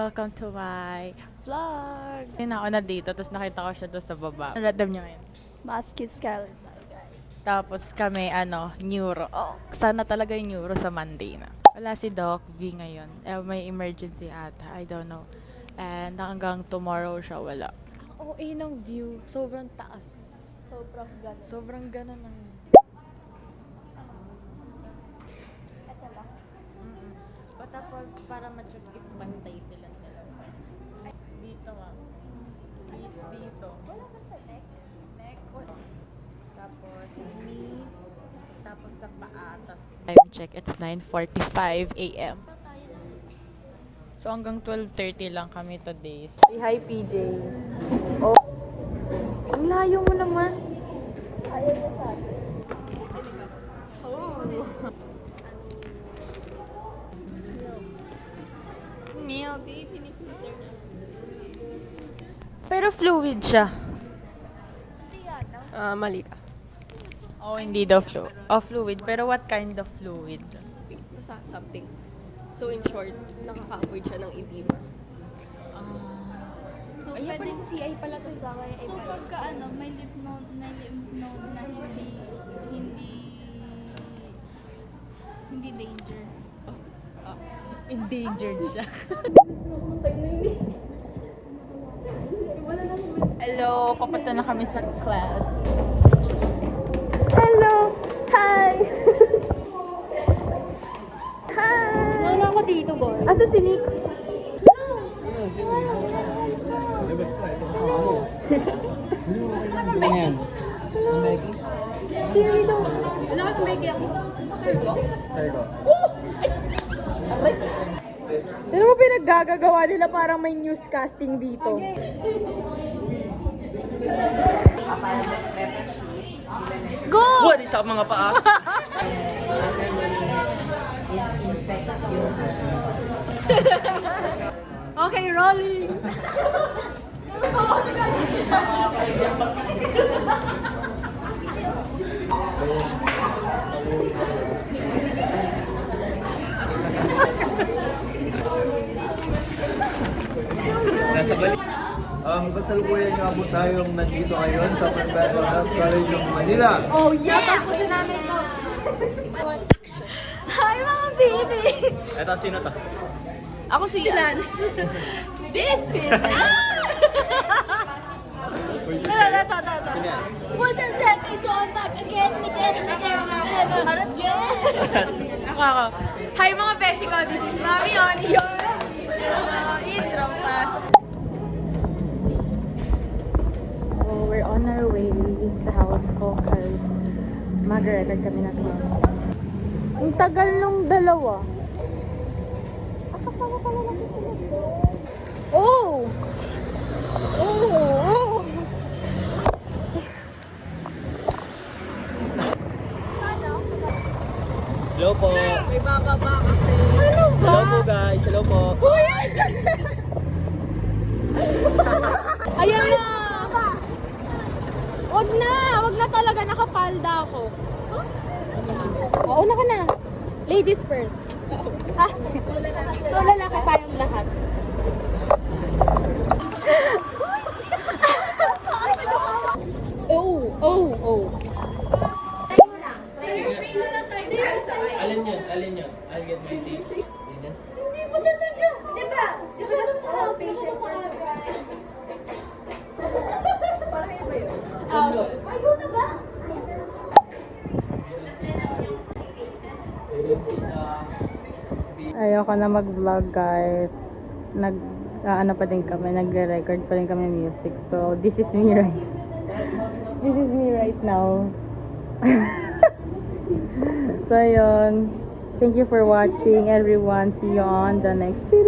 welcome to my vlog. Ayun ako na dito, tapos nakita ko siya doon sa baba. Ano radam niyo ngayon? Basket skeleton. Tapos kami, neuro. Oh, sana talaga yung neuro sa Monday na. Wala si Doc V ngayon. May emergency ata. I don't know. And hanggang tomorrow siya wala. Oh, ng view. Sobrang taas. Sobrang gano'n. Sobrang ganun ang... Ito lang. Tapos para ma-check if pantay silang dalawa. Ay, dito ma'am. Dito. Wala ba sa neck? Neck. Tapos knee. Tapos sa paa. Tapos time check. It's 9:45 a.m. So hanggang 12:30 lang kami today. Say hi PJ. Oh. Ang layo mo naman. Ayaw niya sa akin. Oh. Milk. Pero fluid siya. Mali ka. Oh, hindi daw fluid. Pero what kind of fluid? Basta something. So in short, nakaka-avoid siya ng edema. So, Ayan pwede, pala sa CI pala to. so pagka may lymph node na hindi danger. Endangered siya. Hello, papunta na kami sa class. Hello! Hi! Hi! Wala ako dito, boy. Asa si Nix? Scary daw. Wala kang beke ako. Sergo. Pero mo pinaggagawa nila parang may newscasting dito. Go! What is up mga paa? Okay, rolling! Nasa balik. Kasalukuyan nga po tayong nandito ngayon sa Perpetual Health College of Manila. Oh, yeah! Tapusin namin to. Hi, mga baby! Eto, sino to? Ako si Lance. This is... Ito. What's up, Sepi? So I'm back again. Ako. Hi mga beshi ko, this is Mami on your intro class. So we're on our way sa house ko cause mag-record kami ng song. Ang tagal nung dalawa. Kasama pala natin sila dyan. Oh! Hello po. May bababa kasi. Hello po guys. Hello po. Ayan na! Wag na talaga, nakapalda ako. Oo na ka na. Ladies first. So lalaki tayong lahat. Oh. Alin yun? I'll get my tea. Yan. Hindi pa talaga. Di ba nasa patient person? Parang iba yun. Ayaw na ba? Ayoko na mag-vlog guys. Ano pa din kami, nagre-record pa din kami music. So this is me right now. So yun. Thank you for watching everyone. See you on the next video.